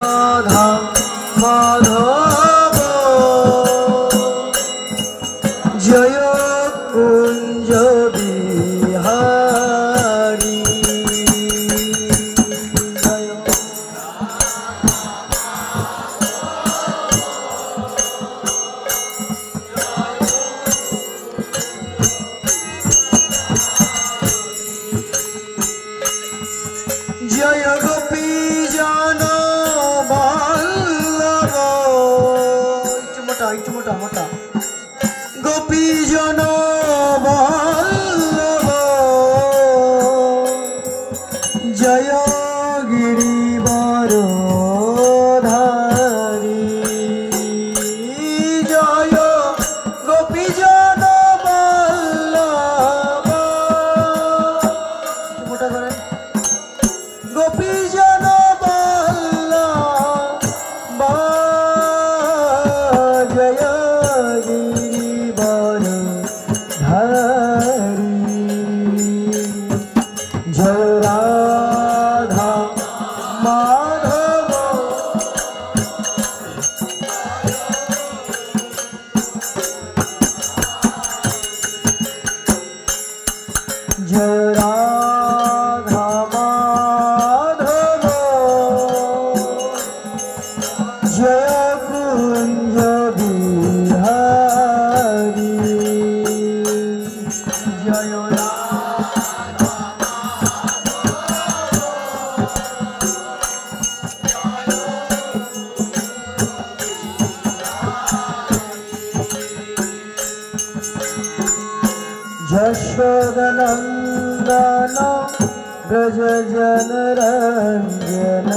রাধা মাধব জয় কুঞ্জ বিহারী জয় জয় গোপী জন বল্লভ একটু মোটা মোটা গোপী জন বল্লভ জয় গিরিবর ধারী জয় গোপী জন বল্লভ মোটা করেন গোপী জন বল্লভ জয় গিরিবর ধারী জয় রাধা মাধব জয় রাধা মাধব জয় কুঞ্জ বিহারী জয় যশোদনন্দন ব্রজ জনরঞ্জন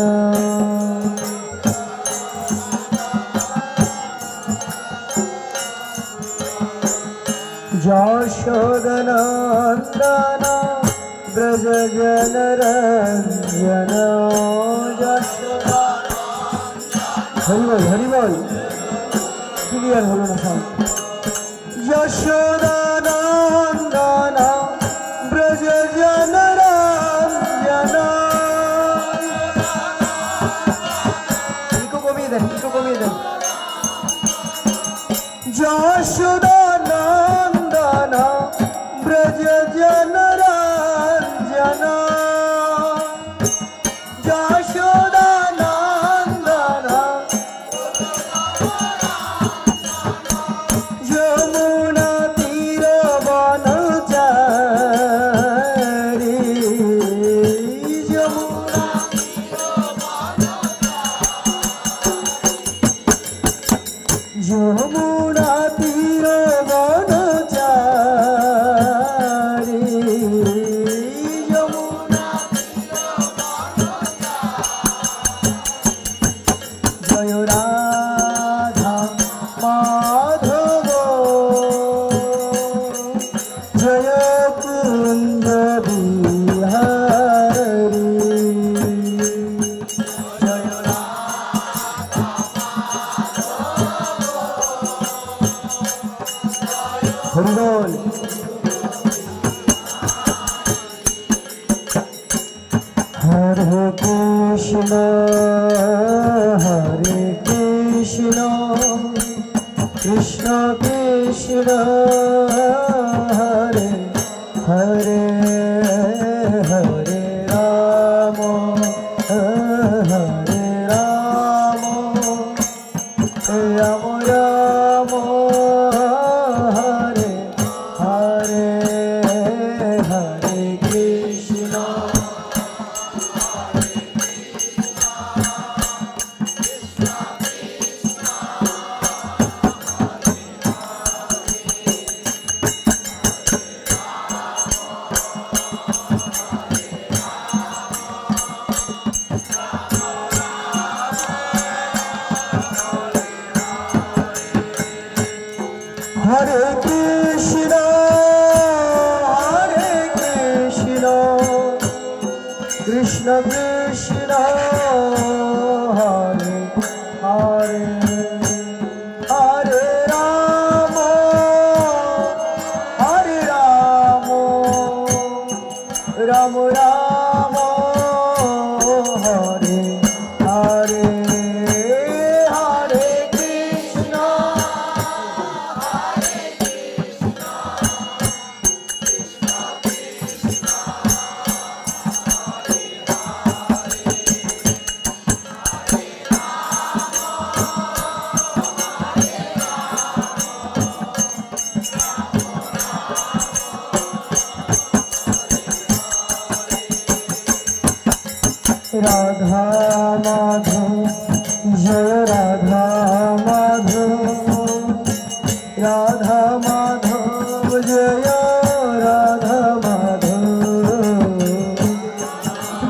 যশোদনন্দন ব্রজ জনরঞ্জন হরিবল হরিবল ক্লিয়ার হলো না সব যশোদানন্দন ব্রজ জনরঞ্জন একটু কমিয়ে দেন যশোদানন্দন ব্রজ জনরঞ্জন যশোদানন্দন যমুনা তীর বনচারী যমুনা তীর বনচারী জয় রাধা মাধব জয় কুঞ্জ বিহারী জয় হরিবল হরে কৃষ্ণ কৃষ্ণ কৃষ্ণ হরে হরে হরে রাম হরে রাম রাম রাম হরে হরে হরে কৃষ্ণ হরে কৃষ্ণ কৃষ্ণ কৃষ্ণ হরে হরে হরে রাম রাম রাম হরে হরে রাধা মাধব জয় রাধা মাধব রাধা মাধব জয় রাধা মাধব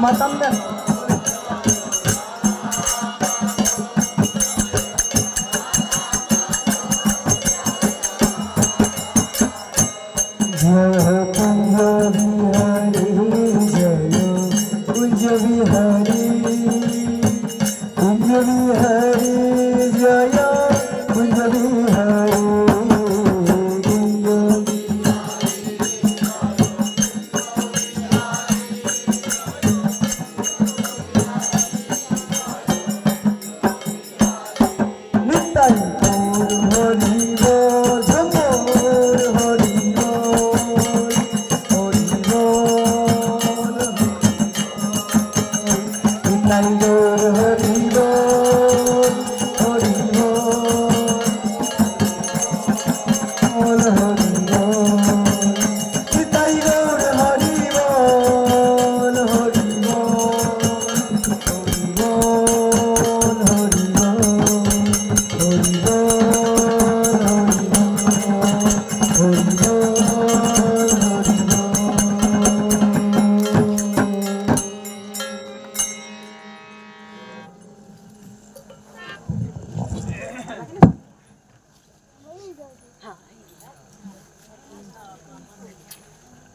মাতাম দেন जय कुंज बिहारी जय कुंज बिहारी जय कुंज बिहारी नित्य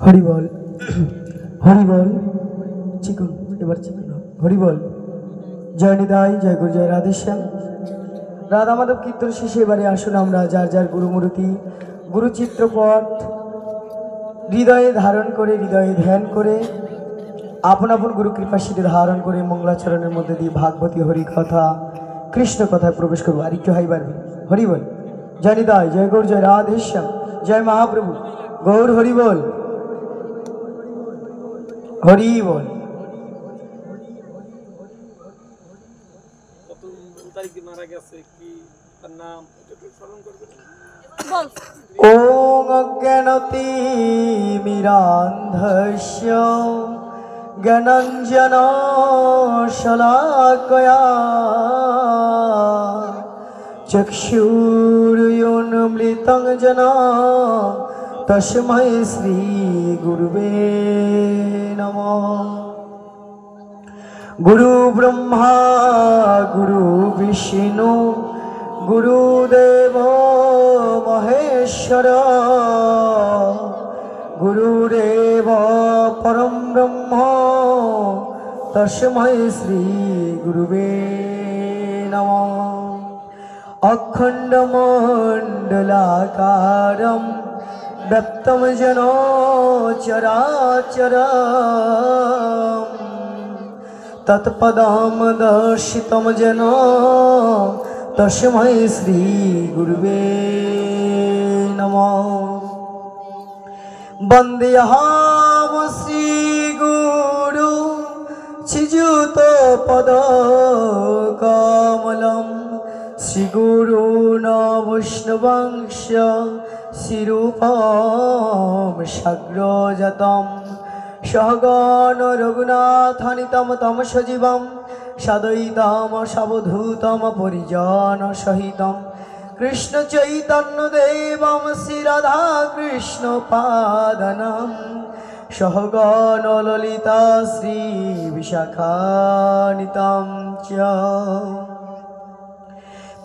हरि बोल हरि हरि बोल चिकन এবার চিকন হরি বল জয় নিতাই জয় গুরু জয় রাধেশ্যাম রাধা মাধব কীর্তন শেষে এবারে আসুন আমরা যার যার গুরুমূর্তি গুরু চিত্রপট হৃদয়ে ধারণ করে হৃদয়ে ধ্যান করে আপন আপন গুরু কৃপা সিদ্ধি ধারণ করে মঙ্গলাচরণের মধ্যে দিয়ে ভাগবতী হরি কথা কৃষ্ণ কথায় প্রবেশ করবো আর একটু হাই বাড়বে হরি বল জয় নিতাই জয় গুরু জয় রাধেশ্যাম জয় মহাপ্রভু গৌর হরি বল হরি বল ওং অজ্ঞানতিমিরান্ধস্য জ্ঞানাঞ্জন শলাকয়া চক্ষুরুন্মৃतं যেন তস্मै শ্রী গুরুবে নমঃ गुरु ब्रह्मा गुरु विष्णु गुरुदेव महेश्वर गुरुदेव परम ब्रह्म तस्मै श्री गुरुवे नमः अखंडमंडलाकारं व्याप्तं येन चराचरम् तत्पदं दर्शितं येन तस्मै श्री गुरुवे नमः वन्देऽहं श्री गुरु श्रीयुतपदकमलं श्रीगुरून् वैष्णवंश श्रीरूपं साग्रजातम् सहगण रघुनाथानितं तम सजीवं सद्वैतं सवधूतं परिजन सहितं कृष्ण चैतन्य देवं श्री राधा कृष्ण पादनं सहगण ललिता श्री विशाखानितं च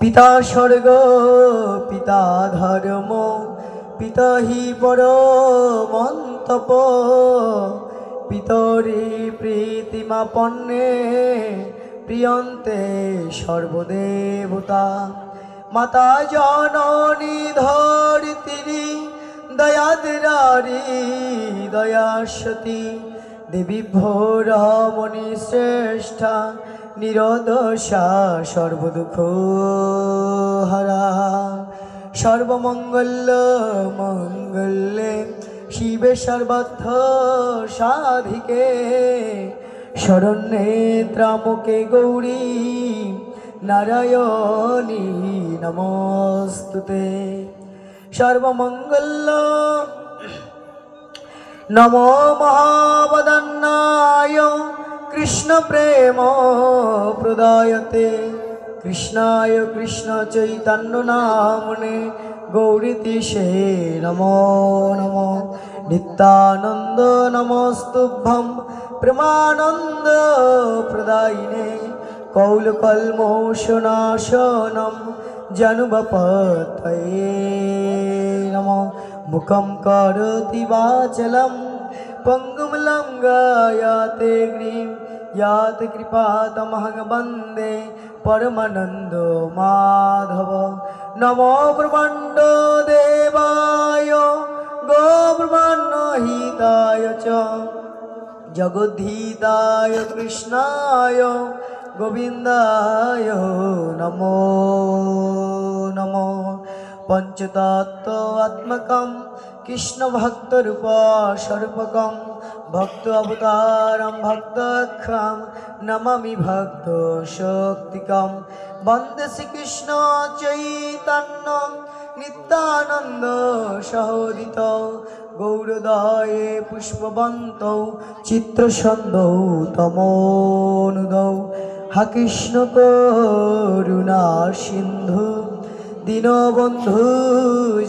पिता स्वर्ग पिता धर्म पिता हि परमन्तप पितरी प्रीतिमापन्ने प्रियन्ते सर्वदेवता माता जननी धरित्री दयाद्रारी दयासती देवी भोरमणि श्रेष्ठा निरोधशा सर्वदुःख हरा सर्वमंगल मंगल्ये शिवे सर्वथ साधिके शरण्ये त्र्यंबके गौरी नारायणी नमोस्तुते सर्वमंगल नमो महावदन्नाय कृष्ण प्रेम प्रदायते कृष्णाय कृष्ण चैतन्य नामने गौरीतिशे नमो नमो नित्यानंद नमस्तुभ्यं प्रेमानंद प्रदायिने कौलकल्मोषनाशनं जनुबपतये नमो मुखं करोति वाचलं पंगुं लंघयते गिरिं यात कृपातमहं वन्दे परमानंदो माधव नमो ब्रह्मांड देवाय गो ब्रह्मांड हिताय च जगद्धिताय कृष्णाय गोविंदाय नमो नमो पंचतत्वात्मकं कृष्ण भक्त रूप स्वरूपकं भक्त अवतारं भक्तख्यं नमामि भक्त शक्तिकं वंदे श्री कृष्ण चैतन्य नित्यानंद सहोदितौ गौरदये पुष्पवन्तौ चित्रछन्दौ तमोनुदौ हा कृष्ण करुणा सिन्धु दीनबन्धु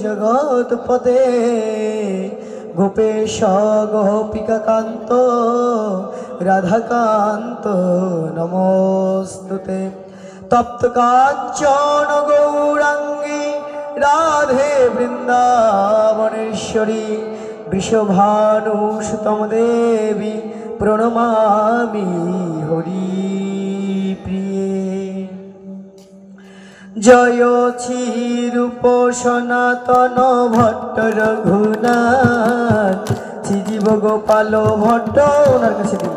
जगत्पते गोपेश गोपिकान्त राधाकान्त नमोस्तुते तप्त कांचन गौरांगी राधे वृंदावनेश्वरी वृषभानुसुतं देवी प्रणमामि हरिप्रिये जय क्षीरूप सनातन भट्ट रघुनाथ श्रीजीव गोपाल भट्ट ओनार काछे दिन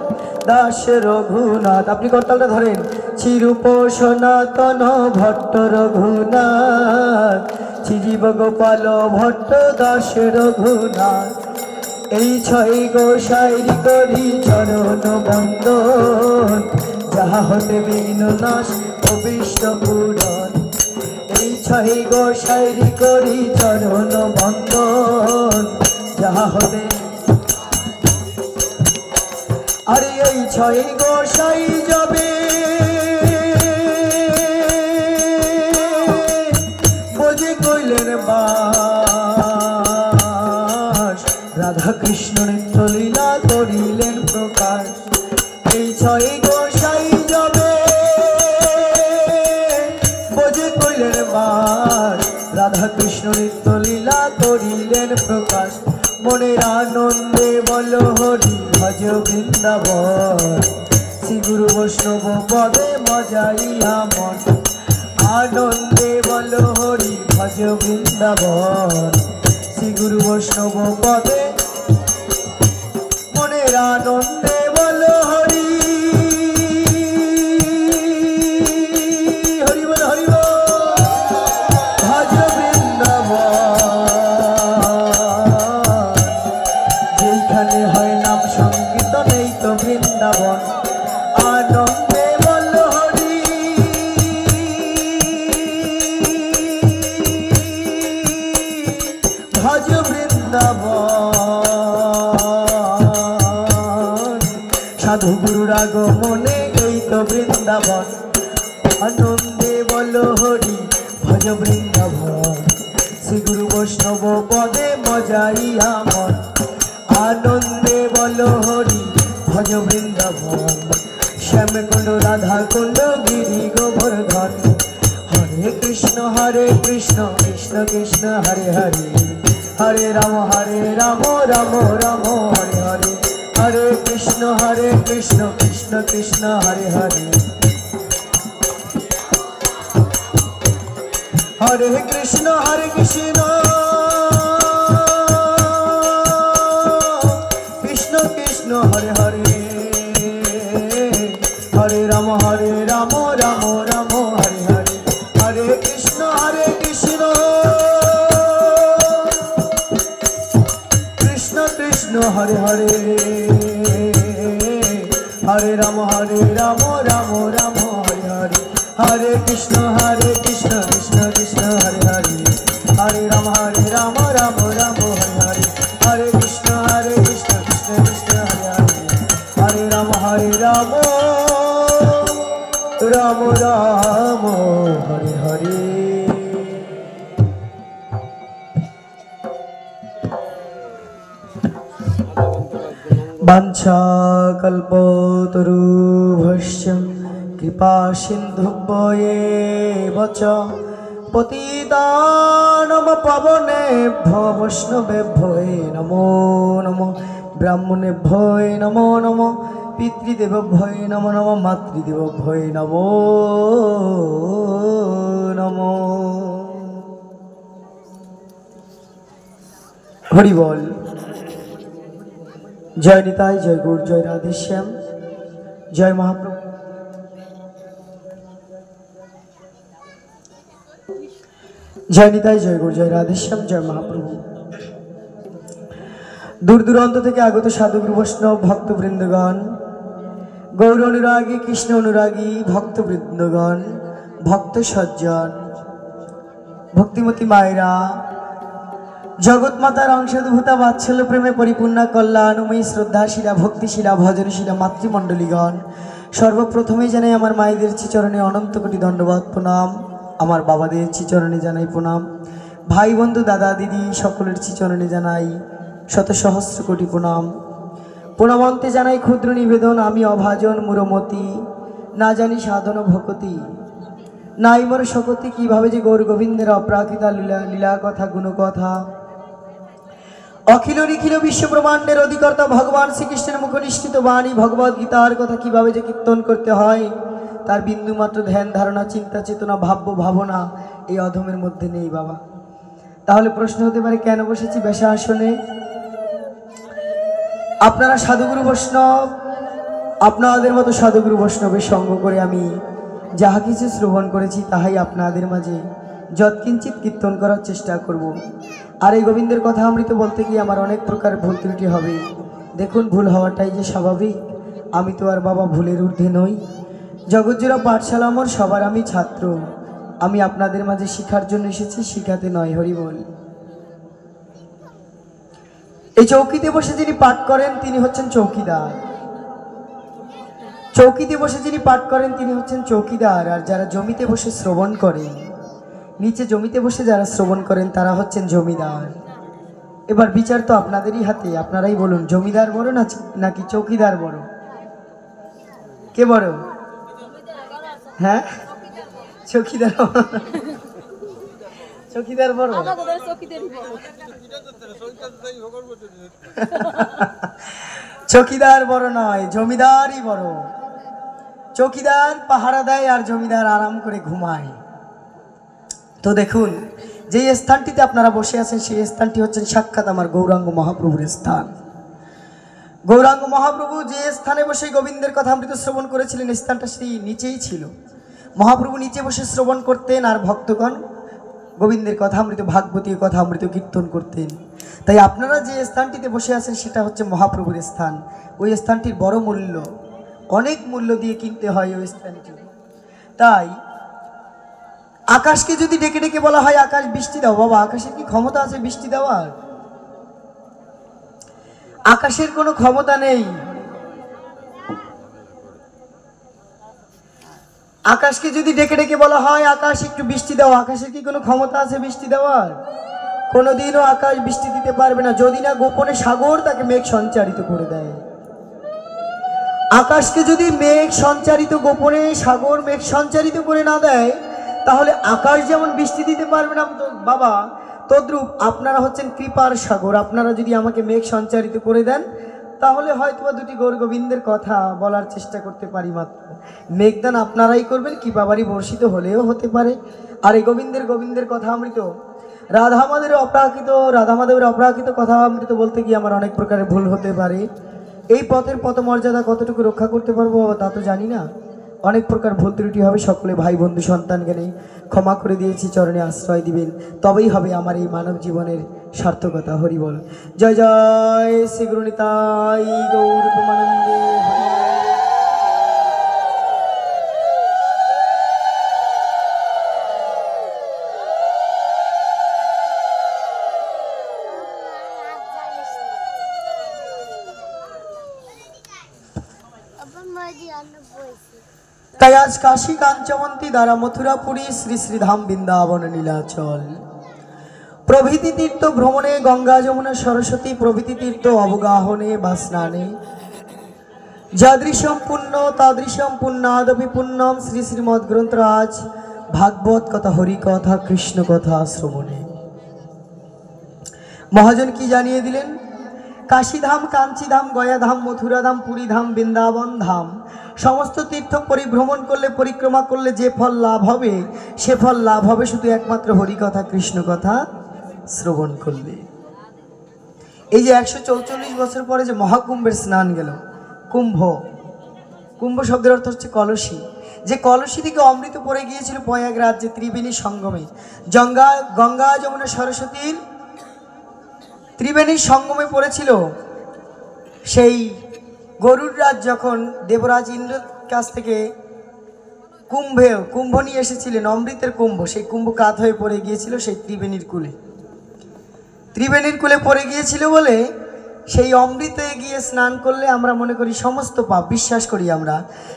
दास रघुनाथ अपनी करतालटा धरेन क्षीरूप सनातन भट्ट रघुनाथ श्रीजीव गोपाल भट्ट दास रघुनाथ এই ছয় গোসাইরি করি চরণ বন্দন যাহা হতে বিঘ্ন নাশ অভীষ্ট পূরণ এই ছয় গোসাইরি করি চরণ বন্দন যাহা হতে আরে এই ছয় গোসাই যাবে বোঝে কইলেন বাস রাধা কৃষ্ণ নিত্য লীলা করিলেন প্রকাশ এই ছয় গোসাই যাবে বোঝে কইলেন বাস রাধা কৃষ্ণ নিত্য লীলা করিলেন প্রকাশ মনের আনন্দে বল হরি ভজ বৃন্দাবন শ্রী গুরু বৈষ্ণব পদে মজাইয়া মন আনন্দে বল হরি ভজ বৃন্দাবন শ্রী গুরু বৈষ্ণব পদে মনের আনন্দে বল হরি হরি বল হরি বল ভজ বৃন্দাবন যেখানে হয় নাম সংকীর্তন এই তো বৃন্দাবন আনন্দে বল হরি ভজ বৃন্দাবন সাধু গুরুর আগমনে এই তো বৃন্দাবন আনন্দে বল হরি ভজ বৃন্দাবন শ্রী গুরু বৈষ্ণব পদে মজাইয়া মন আনন্দে বল হরি ভজ বৃন্দাবন শ্যামকুণ্ড রাধা কুণ্ড গিরি গোবর্ধন হরে কৃষ্ণ কৃষ্ণ কৃষ্ণ হরে হরে হরে রাম রাম রাম হরে হরে হরে কৃষ্ণ কৃষ্ণ কৃষ্ণ হরে হরে हरे कृष्ण कृष्ण कृष्ण हरे हरे हरे राम राम राम हरे हरे हरे कृष्ण कृष्ण कृष्ण हरे हरे हरे राम राम राम हरे हरे हरे कृष्ण कृष्ण कृष्ण हरे हरे हरे राम राम राम हरे हरे हरे कृष्ण कृष्ण कृष्ण हरे हरे हरे राम রাম হরে হরে। বাঞ্ছা কল্পতরুভ্যশ্চ কৃপা সিন্ধুভ্যেব চ পতিতানাং পাবনেভ্যো বৈষ্ণবেভ্যো নমো নমঃ। ব্রাহ্মণেভ্যো নমো নমঃ। পিতৃদেবেভ্যো নমো নমঃ। মাতৃদেবেভ্যো নমো নমঃ। হরি বল। জয় নিতাই, জয় গৌর, জয় রাধেশ্যাম, জয় মহাপ্রভু। জয় নিতাই, জয় গৌর, জয় রাধেশ্যাম, জয় মহাপ্রভু। দূর দূরান্ত থেকে আগত সাধুগুরু বৈষ্ণব ভক্তবৃন্দগণ, গৌর অনুরাগী, কৃষ্ণ অনুরাগী ভক্তবৃন্দগণ, ভক্ত সজ্জন, ভক্তিমতী মায়েরা, জগৎ মাতার অংশানুভূতা বাৎসল্য প্রেমে পরিপূর্ণা কল্যাণময়ী শ্রদ্ধাশীলা ভক্তিশীলা ভজনশীলা মাতৃমণ্ডলীগণ, সর্বপ্রথমেই জানাই আমার মায়েদের শ্রীচরণে অনন্ত কোটি দণ্ডবাদ প্রণাম। আমার বাবাদের শ্রীচরণে জানাই প্রণাম। ভাই বন্ধু দাদা দিদি সকলের শ্রীচরণে জানাই শত সহস্র কোটি প্রণাম। প্রণামন্তে জানাই ক্ষুদ্র নিবেদন, আমি অভাজন মূরমতি, না জানি সাধন ভকতি, নাই মোর শকতি। কিভাবে যে গৌর গোবিন্দের অপ্রাকৃতা লীলা লীলা কথা গুণকথা, অখিল নিখিল বিশ্ব ব্রহ্মাণ্ডের অধিকর্তা ভগবান শ্রীকৃষ্ণের মুখ নিষ্ঠিত বাণী ভগবদ গীতার কথা কিভাবে যে কীর্তন করতে হয়, তার বিন্দুমাত্র ধ্যান ধারণা চিন্তা চেতনা ভাব্য ভাবনা এই অধমের মধ্যে নেই বাবা। তাহলে প্রশ্ন হতে পারে, কেন বসেছি বেশা আসনে? আপনারা সাধুগুরু বৈষ্ণব, আপনাদের মতো সাধুগুরু বৈষ্ণবের সঙ্গ করে আমি যাহা কিছু শ্রবণ করেছি তাহাই আপনাদের মাঝে যৎকিঞ্চিত কীর্তন করার চেষ্টা করব। আর এই গোবিন্দের কথা অমৃত বলতে গিয়ে আমার অনেক প্রকার ভুল ত্রুটি হবে। দেখুন, ভুল হওয়াটাই যে স্বাভাবিক। আমি তো আর বাবা ভুলের ঊর্ধ্বে নই। জগৎজোড়া পাঠশালা আমার, সবার আমি ছাত্র। আমি আপনাদের মাঝে শিখার জন্য এসেছি, শিখাতে নয়। হরি বল। এই চৌকিতে বসে যিনি পাঠ করেন তিনি হচ্ছেন চৌকিদার। চৌকিতে বসে যিনি পাঠ করেন তিনি হচ্ছেন চৌকিদার। আর যারা জমিতে বসে শ্রবণ করেন, নিচে জমিতে বসে যারা শ্রবণ করেন তারা হচ্ছেন জমিদার। এবার বিচার তো আপনাদেরই হাতে। আপনারাই বলুন, জমিদার বড় নাকি চৌকিদার বড়? কে বড়? হ্যাঁ, চৌকিদার। চৌকিদার বড়? চৌকিদার বড় নয়, জমিদারই বড়। চৌকিদার পাহারা দেয় আর জমিদার আরাম করে ঘুমায়। তো দেখুন, যে স্থানটিতে আপনারা বসে আছেন সেই স্থানটি হচ্ছেন সাক্ষাৎ আমার গৌরাঙ্গ মহাপ্রভুর স্থান। গৌরাঙ্গ মহাপ্রভু যে স্থানে বসে গোবিন্দের কথা অমৃত শ্রবণ করেছিলেন, স্থানটা সেই নিচেই ছিল। মহাপ্রভু নিচে বসে শ্রবণ করতেন আর ভক্তগণ গোবিন্দের কথা অমৃত ভাগবতীর কথা অমৃত কীর্তন করতেন। তাই আপনারা যে স্থানটিতে বসে আছেন সেটা হচ্ছে মহাপ্রভুর স্থান। ওই স্থানটির বড় মূল্য, অনেক মূল্য দিয়ে কিনতে হয় ওই স্থানটি। তাই আকাশকে যদি ডেকে ডেকে বলা হয়, আকাশ বৃষ্টি দাও, বাবা আকাশের কি ক্ষমতা আছে বৃষ্টি দেওয়ার? আকাশের কোনো ক্ষমতা নেই। আকাশকে যদি ডেকে ডেকে বলা হয়, আকাশ একটু বৃষ্টি দাও, আকাশের কি কোনো ক্ষমতা আছে বৃষ্টি দেওয়ার? কোনোদিনও আকাশ বৃষ্টি দিতে পারবে না, যদি না গোপনে সাগর তাকে মেঘ সঞ্চারিত করে দেয়। আকাশকে যদি মেঘ সঞ্চারিত, গোপনে সাগর মেঘ সঞ্চারিত করে না দেয়, তাহলে আকাশ যেমন বৃষ্টি দিতে পারবে না বাবা, তদ্রূপ আপনারা হচ্ছেন কৃপার সাগর। আপনারা যদি আমাকে মেঘ সঞ্চারিত করে দেন, তাহলে হয়তো দুটি গৌর গোবিন্দের কথা বলার চেষ্টা করতে পারি মাত্র। মেঘদান আপনারাই করবেন, কৃপাবাড়ি বর্ষিত হলেও হতে পারে। আর এই গোবিন্দের কথা অমৃত, রাধা মাধবের অপ্রাকৃত কথা অমৃত বলতে গিয়ে আমার অনেক প্রকারের ভুল হতে পারে। এই পথের পথমর্যাদা কতটুকু রক্ষা করতে পারবো তা তো জানি না। অনেক প্রকার ভুল ত্রুটি হবে। সকলে ভাই বন্ধু সন্তানকে নেই ক্ষমা করে দিয়েছি, চরণে আশ্রয় দিবেন, তবেই হবে আমার এই মানব জীবনের সার্থকতা। হরি বল। জয় জয় শ্রী গুরু নিতাই গৌর প্রেমানন্দে। তাই আজ কাশী কাঞ্চমন্তী দ্বারা মথুরাপুরী শ্রী শ্রীধাম বৃন্দাবন নীলাচল প্রভৃতি তীর্থ ভ্রমণে, গঙ্গা যমুনা সরস্বতী প্রভৃতি তীর্থ অবগাহনে বা স্নানে যাদৃশম পুণ্য তাদৃশম পুণ্যাদপি পুণ্যম শ্রী শ্রীমদ গ্রন্থরাজ ভাগবত কথা, হরি কথা, কৃষ্ণ কথা শ্রবণে। মহাজন কি জানিয়ে দিলেন? কাশীধাম, কাঞ্চীধাম, গয়াধাম, মথুরাধাম, পুরীধাম, বৃন্দাবন ধাম সমস্ত তীর্থ পরিভ্রমণ করলে, পরিক্রমা করলে যে ফল লাভ হবে, সে ফল লাভ হবে শুধু একমাত্র হরি কথা, কৃষ্ণ কথা শ্রবণ করলে। এই যে 144 বছর পরে যে মহাকুম্ভের স্নান গেল, কুম্ভ, কুম্ভ শব্দের অর্থ হচ্ছে কলসি। যে কলসি থেকে অমৃত পড়ে গিয়েছিল প্রয়াগরাজ যে ত্রিবেণী সঙ্গমে, গঙ্গা যমুনা সরস্বতীর ত্রিবেণীর সঙ্গমে পড়েছিল, সেই গরুর রাজ যখন দেবরাজ ইন্দ্রের কাছ থেকে কুম্ভ নিয়ে এসেছিলেন, অমৃতের কুম্ভ, সেই কুম্ভ কাত হয়ে পড়ে গিয়েছিল সেই ত্রিবেণীর কূলে। ত্রিবেণীর কূলে পড়ে গিয়েছিল বলে সেই অমৃতে গিয়ে স্নান করলে আমরা মনে করি সমস্ত পাপ, বিশ্বাস করি আমরা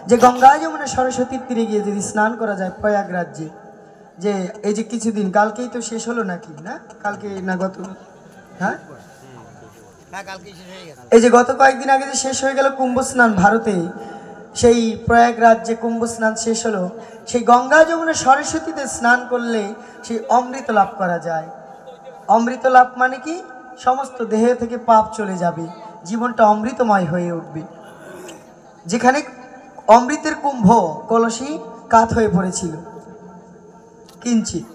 যে গঙ্গা যমুনা সরস্বতীর তীরে গিয়ে যদি স্নান করা যায় প্রয়াগরাজ্যে, যে এই যে কিছুদিন, কালকেই তো শেষ হলো নাকি, না কালকে না গত, হ্যাঁ এই যে গত কয়েকদিন আগে যে শেষ হয়ে গেল কুম্ভ স্নান ভারতে, সেই প্রয়াগরাজ্যে কুম্ভ স্নান শেষ হলো, সেই গঙ্গা যমুনা সরস্বতীতে স্নান করলে সেই অমৃত লাভ করা যায়। অমৃত লাভ মানে কি? সমস্ত দেহ থেকে পাপ চলে যাবে, জীবনটা অমৃতময় হয়ে উঠবে। যেখানে অমৃতের কুম্ভ কলসি কাত হয়ে পড়েছিল কিঞ্চিত,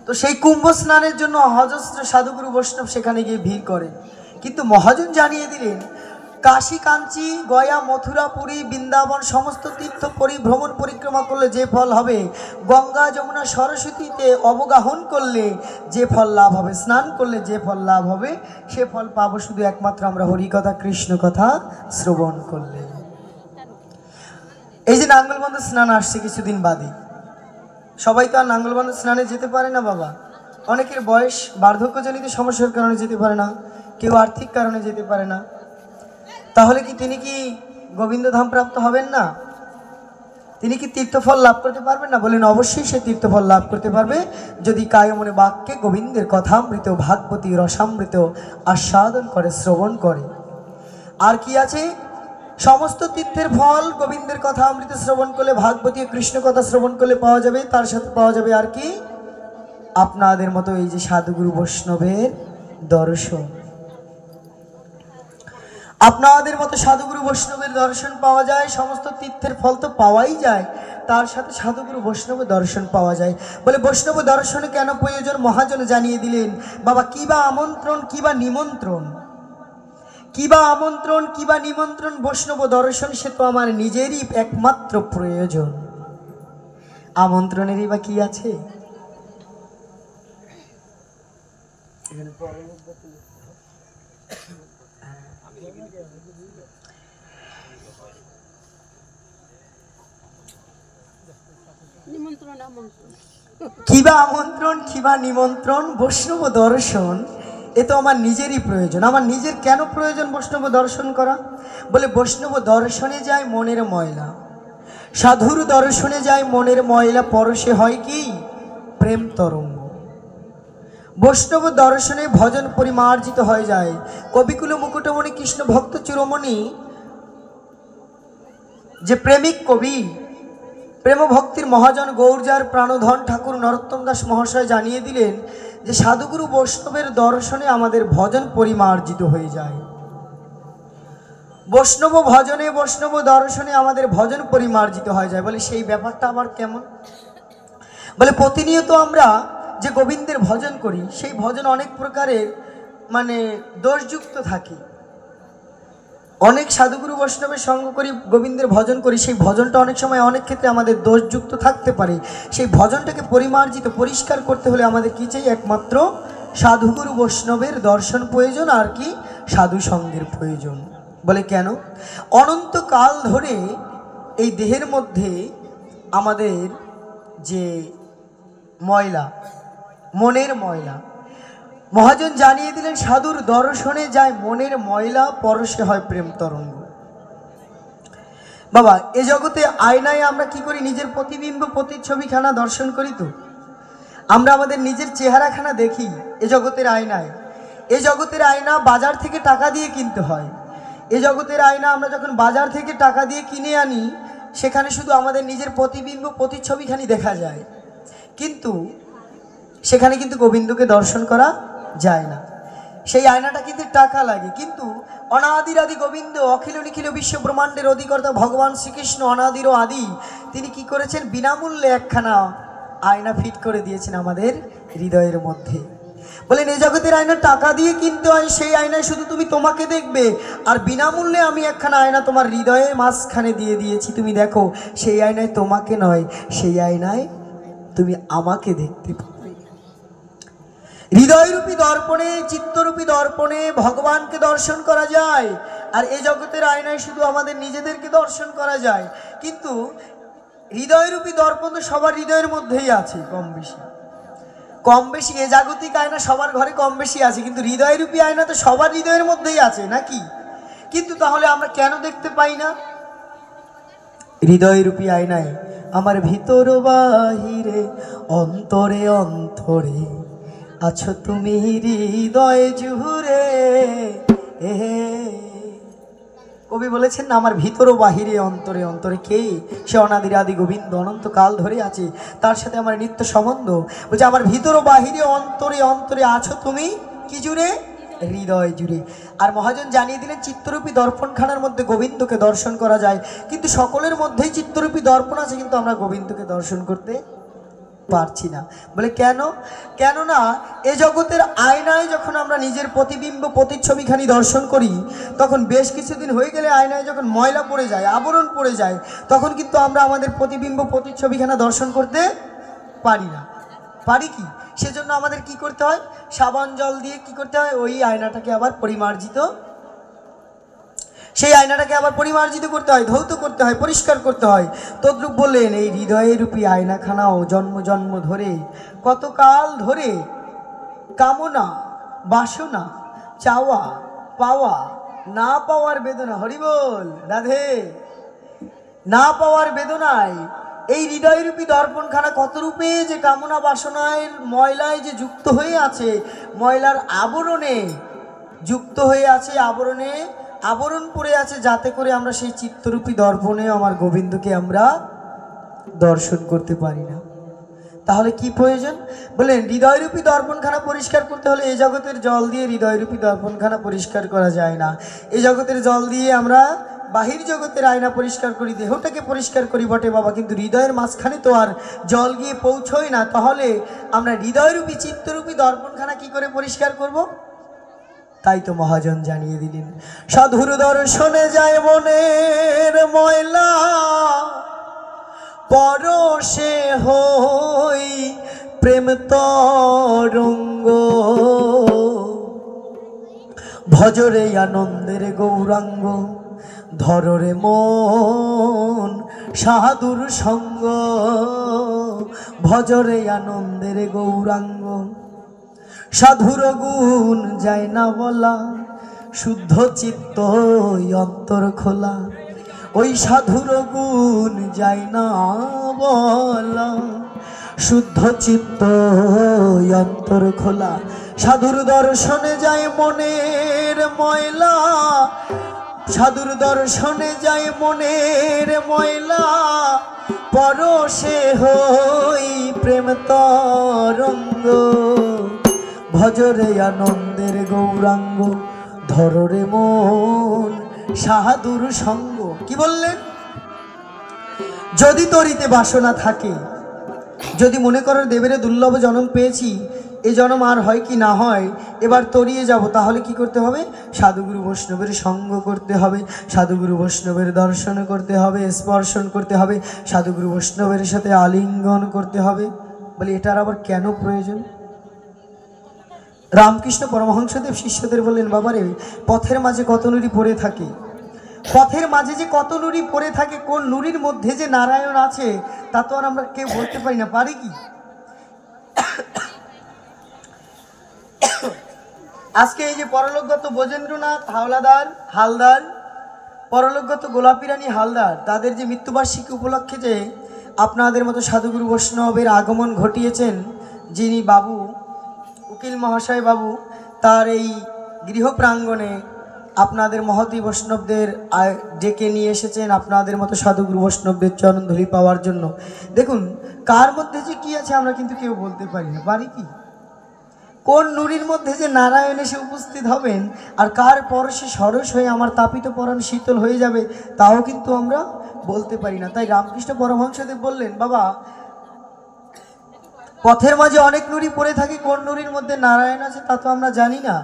তো সেই কুম্ভ স্নানের জন্য অজস্র সাধুগুরু বৈষ্ণব সেখানে গিয়ে ভিড় করেন। কিন্তু মহাজন জানিয়ে দিলেন, কাশী, কাঞ্চি, গয়া, মথুরা, পুরী, বৃন্দাবন সমস্ত তীর্থ পরিভ্রমণ পরিক্রমা করলে যে ফল হবে, গঙ্গা যমুনা সরস্বতীতে অবগাহন করলে যে ফল লাভ হবে, স্নান করলে যে ফল লাভ হবে, সে ফল পাবো শুধু একমাত্র আমরা হরি কথা, কৃষ্ণ কথা শ্রবণ করলে। এই যে নাঙ্গলবন্ধ স্নান আসছে কিছুদিন বাদে, সবাই তো আর নাঙ্গলবন্ধ স্নানে যেতে পারে না বাবা। অনেকের বয়স বার্ধক্যজনিত সমস্যার কারণে যেতে পারে না, কেউ আর্থিক কারণে যেতে পারে না। তাহলে কি তিনি কি গোবিন্দ ধাম প্রাপ্ত হবেন না? তিনি কি তীর্থফল লাভ করতে পারবেন না? বলেন অবশ্যই সে তীর্থফল লাভ করতে পারবে যদি কায় মনে বাক্যে গোবিন্দের কথামৃত, ভাগবতী রসামৃত আস্বাদন করে, শ্রবণ করে। আর কি আছে? সমস্ত তীর্থের ফল গোবিন্দের কথা অমৃত শ্রবণ করলে, ভাগবতী কৃষ্ণ কথা শ্রবণ করলে পাওয়া যাবে। তার সাথে পাওয়া যাবে আর কি? আপনাদের মতো এই যে সাধুগুরু বৈষ্ণবের দর্শন। আপনাদের মতো সাধুগুরু বৈষ্ণবের দর্শন পাওয়া যায়। সমস্ত তীর্থের ফল তো পাওয়াই যায়, তার সাথে সাধুগুরু বৈষ্ণবের দর্শন পাওয়া যায়। বলে বৈষ্ণব দর্শনে কেন প্রয়োজন? মহাজন জানিয়ে দিলেন, বাবা কিবা আমন্ত্রণ, কিবা নিমন্ত্রণ, কিবা আমন্ত্রণ, কিবা নিমন্ত্রণ, বৈষ্ণব দর্শন সে তো আমার নিজেরই একমাত্র প্রয়োজন। আমন্ত্রণেরই বা কি আছে? কিবা আমন্ত্রণ, কিবা নিমন্ত্রণ, বৈষ্ণব দর্শন এ তো আমার নিজেরই প্রয়োজন। আমার নিজের কেন প্রয়োজন বৈষ্ণব দর্শন করা? বলে বৈষ্ণব দর্শনে যায় মনের ময়লা, সাধুর দর্শনে যায় মনের ময়লা, পরশে হয় কি? প্রেম তরঙ্গ। বৈষ্ণব দর্শনে ভজন পরিমার্জিত হয়ে যায়। কবিকুল মুকুটমণি কৃষ্ণ ভক্ত চূড়মণি যে প্রেমিক কবি, প্রেম ভক্তির মহাজন গৌরজার প্রাণধন ঠাকুর নরোত্তম দাস মহাশয় জানিয়ে দিলেন যে সাধুগুরু বৈষ্ণবের দর্শনে আমাদের ভজন পরিমার্জিত হয়ে যায়। বৈষ্ণব ভজনে, বৈষ্ণব দর্শনে আমাদের ভজন পরিমার্জিত হয়ে যায়। বলে সেই ব্যাপারটা আবার কেমন? বলে প্রতিনিয়ত আমরা যে গোবিন্দের ভজন করি, সেই ভজন অনেক প্রকারের মানে দোষযুক্ত থাকে। অনেক সাধুগুরু বৈষ্ণবের সঙ্গ করি, গোবিন্দের ভজন করি, সেই ভজনটা অনেক সময় অনেক ক্ষেত্রে আমাদের দোষযুক্ত থাকতে পারে। সেই ভজনটাকে পরিমার্জিত, পরিষ্কার করতে হলে আমাদের কি চাই? একমাত্র সাধুগুরু বৈষ্ণবের দর্শন প্রয়োজন, আর কি? সাধু সঙ্গের প্রয়োজন। বলে কেন? অনন্তকাল ধরে এই দেহের মধ্যে আমাদের যে ময়লা, মনের ময়লা, মহাজন জানিয়ে দিলেন সাধুর দর্শনে যায় মনের ময়লা, পরশে হয় প্রেম তরঙ্গ। বাবা এ জগতে আয়নায় আমরা কি করি? নিজের প্রতিবিম্ব প্রতিচ্ছবিখানা দর্শন করি। তো আমরা আমাদের নিজের চেহারাখানা দেখি এ জগতের আয়নায়। এ জগতের আয়না বাজার থেকে টাকা দিয়ে কিনতে হয়। এ জগতের আয়না আমরা যখন বাজার থেকে টাকা দিয়ে কিনে আনি, সেখানে শুধু আমাদের নিজের প্রতিবিম্ব প্রতিচ্ছবিখানি দেখা যায়, কিন্তু সেখানে কিন্তু গোবিন্দকে দর্শন করা যায় না। সেই আয়নাটা কিন্তু টাকা লাগে। কিন্তু অনাদির আদি গোবিন্দ, অখিল নিখিল বিশ্ব ব্রহ্মাণ্ডের অধিকর্তা ভগবান শ্রীকৃষ্ণ অনাদির আদি, তিনি কি করেছেন? বিনামূল্যে একখানা আয়না ফিট করে দিয়েছেন আমাদের হৃদয়ের মধ্যে। বলেন এই জগতের আয়না টাকা দিয়ে কিনতে হয়, সেই আয়নায় শুধু তুমি তোমাকে দেখবে, আর বিনামূল্যে আমি একখানা আয়না তোমার হৃদয়ে মাঝখানে দিয়ে দিয়েছি, তুমি দেখো। সেই আয়নায় তোমাকে নয়, সেই আয়নায় তুমি আমাকে দেখতে পাবে। হৃদয়রূপী দর্পণে, চিত্তরূপী দর্পণে ভগবানকে দর্শন করা যায়, আর এই জগতের আয়নায় শুধু আমাদের নিজেদেরকে দর্শন করা যায়। কিন্তু হৃদয়রূপী দর্পণ তো সবার হৃদয়ের মধ্যেই আছে, কম বেশি কম বেশি। এ জাগতিক আয়না সবার ঘরে কম বেশি আছে, কিন্তু হৃদয়রূপী আয়না তো সবার হৃদয়ের মধ্যেই আছে, নাকি? কিন্তু তাহলে আমরা কেন দেখতে পাই না? হৃদয়রূপী আয়নায় আমার ভিতর বাহিরে অন্তরে অন্তরে আছো তুমি হৃদয় জুড়ে। কবি বলেছেন না, আমার ভিতর ও বাহিরে অন্তরে অন্তরে কে? সে অনাদির আদি গোবিন্দ, অনন্তকাল ধরে আছে, তার সাথে আমার নিত্য সম্বন্ধ। বলছে আমার ভিতর ও বাহিরে অন্তরে অন্তরে আছো তুমি কি জুড়ে? হৃদয় জুড়ে। আর মহাজন জানিয়ে দিলেন চিত্তরূপী দর্পণখানার মধ্যে গোবিন্দকে দর্শন করা যায়, কিন্তু সকলের মধ্যেই চিত্তরূপী দর্পণ আছে, কিন্তু আমরা গোবিন্দকে দর্শন করতে পারছি না। বলে কেন? কেননা এ জগতের আয়নায় যখন আমরা নিজের প্রতিবিম্ব প্রতিচ্ছবিখানি দর্শন করি, তখন বেশ কিছুদিন হয়ে গেলে আয়নায় যখন ময়লা পড়ে যায়, আবরণ পড়ে যায়, তখন কিন্তু আমরা আমাদের প্রতিবিম্ব প্রতিচ্ছবিখানা দর্শন করতে পারি না। পারি কি? সেজন্য আমাদের কি করতে হয়? সাবান জল দিয়ে কি করতে হয়? ওই আয়নাটাকে আবার পরিমার্জিত, সেই আয়নাটাকে আবার পরিমার্জিত করতে হয়, ধৌত করতে হয়, পরিষ্কার করতে হয়। তদ্রূপ বললেন এই হৃদয়রূপী আয়নাখানাও জন্ম জন্ম ধরে, কতকাল ধরে কামনা বাসনা চাওয়া পাওয়া, না পাওয়ার বেদনা, হরিবল রাধে, না পাওয়ার বেদনায় এই হৃদয়রূপী দর্পণখানা কত রূপে যে কামনা বাসনায় ময়লায় যে যুক্ত হয়ে আছে, ময়লার আবরণে যুক্ত হয়ে আছে, আবরণে আবরণ পড়ে আছে, যাতে করে আমরা সেই চিত্তরূপী দর্পণে আমার গোবিন্দকে আমরা দর্শন করতে পারি না। তাহলে কি প্রয়োজন? বলেন হৃদয়রূপী দর্পণখানা পরিষ্কার করতে হলে এই জগতের জল দিয়ে হৃদয়রূপী দর্পণখানা পরিষ্কার করা যায় না। এই জগতের জল দিয়ে আমরা বাহির জগতের আয়না পরিষ্কার করি, দেহটাকে পরিষ্কার করি বটে বাবা, কিন্তু হৃদয়ের মাঝখানে তো আর জল গিয়ে পৌঁছই না। তাহলে আমরা হৃদয়রূপী চিত্তরূপী দর্পণখানা কি করে পরিষ্কার করব? তাই তো মহাজন জানিয়ে দিলেন সাধুর দর্শনে যায় মনের ময়লা, পরশে হই প্রেম তরঙ্গ, ভজরে আনন্দের গৌরাঙ্গ, ধররে মন সাধুর সঙ্গ, ভজরে আনন্দের গৌরাঙ্গ। সাধুর গুণ যায় না বলা, শুদ্ধ চিত্ত অন্তর খোলা, ওই সাধুর গুণ যায় না বলা, শুদ্ধ চিত্ত অন্তর খোলা। সাধুর দর্শনে যায় মনের ময়লা, সাধুর দর্শনে যায় মনের ময়লা, পরশে হই প্রেম তরঙ্গ, ভজরে আনন্দের গৌরাঙ্গ, ধররে মন সাধুর সঙ্গ। কি বললেন? যদি তরিতে বাসনা থাকে, যদি মনে করো দেবের দুর্লভ জন্ম পেয়েছি, এই জন্ম আর হয় কি না হয়, এবার তরিয়ে যাব, তাহলে কি করতে হবে? সাধুগুরু বৈষ্ণবের সঙ্গ করতে হবে, সাধুগুরু বৈষ্ণবের দর্শন করতে হবে, স্পর্শন করতে হবে, সাধুগুরু বৈষ্ণবের সাথে আলিঙ্গন করতে হবে। বলি এটার আবার কেন প্রয়োজন? রামকৃষ্ণ পরমহংসদেব শিষ্যদের বললেন, বাবারে পথের মাঝে কত নুড়ি পড়ে থাকে, পথের মাঝে যে কত নুড়ি পড়ে থাকে, কোন নুড়ির মধ্যে যে নারায়ণ আছে তা তো আর আমরা কেউ বলতে পারি না, পারি কি? আজকে এই যে পরলোকগত বজেন্দ্রনাথ হালদার পরলোকগত গোলাপী রানী হালদার তাদের যে মৃত্যুবার্ষিকী উপলক্ষে যে আপনাদের মতো সাধুগুরু বৈষ্ণবের আগমন ঘটিয়েছেন, যিনি বাবু উকিল মহাশয় বাবু, তার এই গৃহ প্রাঙ্গণে আপনাদের মহতী বৈষ্ণবদের ডেকে নিয়ে এসেছেন আপনাদের মতো সাধুগুরু বৈষ্ণবদের চরণধূলি পাওয়ার জন্য। দেখুন কার মধ্যে যে কি আছে আমরা কিন্তু কেউ বলতে পারি না, পারি কি? কোন নুরির মধ্যে যে নারায়ণ এসে উপস্থিত হবেন আর কার পরশে সরস হয়ে আমার তাপিত পরাণ শীতল হয়ে যাবে তাও কিন্তু আমরা বলতে পারি না। তাই রামকৃষ্ণ পরমহংসদেব বললেন, বাবা পথের মাঝে অনেক নুরি পড়ে থাকে, কোন নুরির মধ্যে নারায়ণ আছে তা তো আমরা জানি না।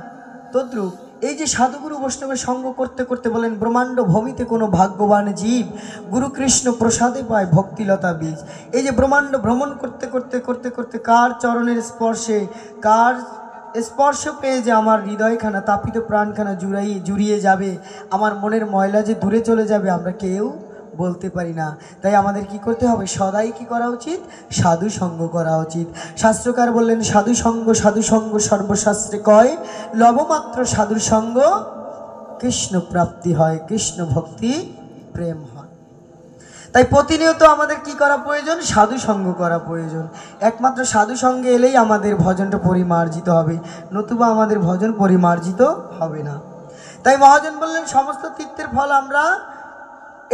তদ্রূপ এই যে সাধুগুরু বৈষ্ণবের সঙ্গ করতে করতে বলেন, ব্রহ্মাণ্ড ভূমিতে কোনো ভাগ্যবান জীব গুরু কৃষ্ণ প্রসাদে পায় ভক্তিলতা বীজ। এই যে ব্রহ্মাণ্ড ভ্রমণ করতে করতে করতে করতে কার চরণের স্পর্শে, কার স্পর্শ পেয়ে যে আমার হৃদয়খানা তাপিত প্রাণখানা জুড়িয়ে যাবে, আমার মনের ময়লা যে দূরে চলে যাবে, আমরা কেউ বলতে পারি না। তাই আমাদের কি করতে হবে? সদাই কি করা উচিত? সাধু সঙ্গ করা উচিত। শাস্ত্রকার বললেন, সাধু সঙ্গ সর্বশাস্ত্রে কয়, লবমাত্র সাধুর সঙ্গ কৃষ্ণ প্রাপ্তি হয়, কৃষ্ণ ভক্তি প্রেম হয়। তাই প্রতিনিয়ত আমাদের কি করা প্রয়োজন? সাধু সঙ্গ করা প্রয়োজন। একমাত্র সাধু সঙ্গে এলেই আমাদের ভজনটা পরিমার্জিত হবে, নতুবা আমাদের ভজন পরিমার্জিত হবে না। তাই মহাজন বললেন, সমস্ত তীর্থের ফল আমরা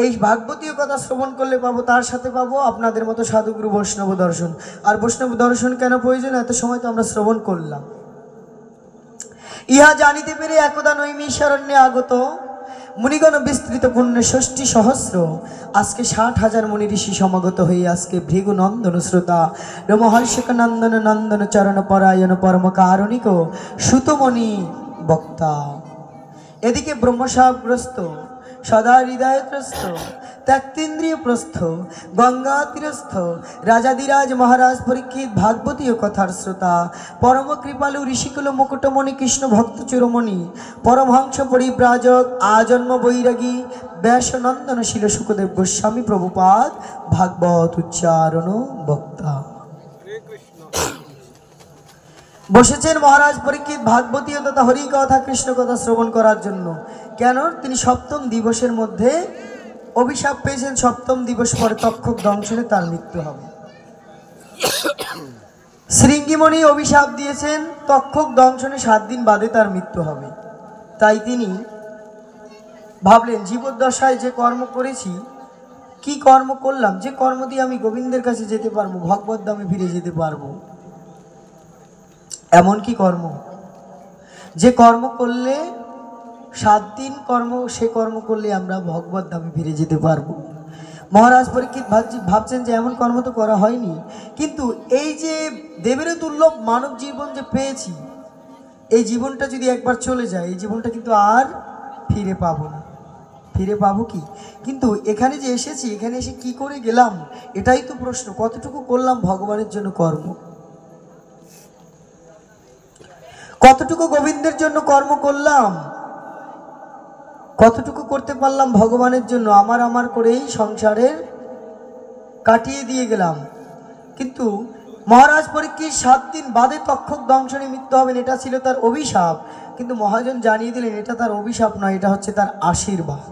এই ভাগবতীয় কথা শ্রবণ করলে পাবো, তার সাথে পাবো আপনাদের মতো সাধুগুরু বৈষ্ণব দর্শন। আর বৈষ্ণব দর্শন কেন প্রয়োজন? এত সময় তো আমরা শ্রবণ করলাম। ইহা জানিতে পেরে একদা নৈমিষারণ্যে আগত মুনিগণ বিস্তৃত পুণ্যে ৬০ সহস্র, আজকে ৬০,০০০ মুনি ঋষি সমাগত হয়ে আজকে ভৃগু নন্দন শ্রোতা রোমহর্ষক নন্দন নন্দন চরণ পরায়ণ পরম কারণিক সুতমণি বক্তা। এদিকে ব্রহ্মশাপগ্রস্ত, সদা হৃদয়গ্রস্ত, ত্যক্তেন্দ্রিয় প্রস্থ, গঙ্গা তীরস্থ রাজাদিরাজ মহারাজ পরীক্ষিত ভাগবতীয় কথার শ্রোতা, পরম কৃপালু ঋষিকুল মুকুটমণি কৃষ্ণ ভক্ত চূড়মণি পরমহংস পরিব্রাজক আজন্ম বৈরাগী ব্যাসনন্দন শিল সুখদেব গোস্বামী প্রভুপাদ ভাগবত উচ্চারণ বক্তা। বসেছেন মহারাজ পরীক্ষিত ভাগবতীয় তথা হরি কথা কৃষ্ণ কথা শ্রবণ করার জন্য। কেন? তিনি সপ্তম দিবসের মধ্যে অভিশাপ পেয়েছেন, সপ্তম দিবস পরে তক্ষক দংশনে তার মৃত্যু হবে। শৃঙ্গিমণি অভিশাপ দিয়েছেন তক্ষক দংশনে 7 দিন বাদে তার মৃত্যু হবে। তাই তিনি ভাবলেন, জীবদ্দশায় যে কর্ম করেছি, কি কর্ম করলাম, যে কর্ম দিয়ে আমি গোবিন্দের কাছে যেতে পারবো, ভগবত ধামে ফিরে যেতে পারবো, এমন কি কর্ম যে কর্ম করলে 7 দিন কর্ম, সে কর্ম করলে আমরা ভগবত ধামে ফিরে যেতে পারবো। মহারাজ পরীক্ষিত ভাবছেন যে এমন কর্ম তো করা হয়নি, কিন্তু এই যে দেবেরও দুর্লভ মানব জীবন যে পেয়েছি, এই জীবনটা যদি একবার চলে যায়, এই জীবনটা কিন্তু আর ফিরে পাবো না। ফিরে পাবো কি? কিন্তু এখানে যে এসেছি, এখানে এসে কি করে গেলাম, এটাই তো প্রশ্ন। কতটুকু করলাম ভগবানের জন্য কর্ম, কতটুকু গোবিন্দের জন্য কর্ম করলাম, কতটুকু করতে পারলাম ভগবানের জন্য। আমার করেই সংসারের কাটিয়ে দিয়ে গেলাম। কিন্তু মহারাজ পরীক্ষিত 7 দিন বাদে তক্ষক দংশনে মৃত্যু হবেন, এটা ছিল তার অভিশাপ। কিন্তু মহাজন জানিয়ে দিলেন, এটা তার অভিশাপ নয়, এটা হচ্ছে তার আশীর্বাদ।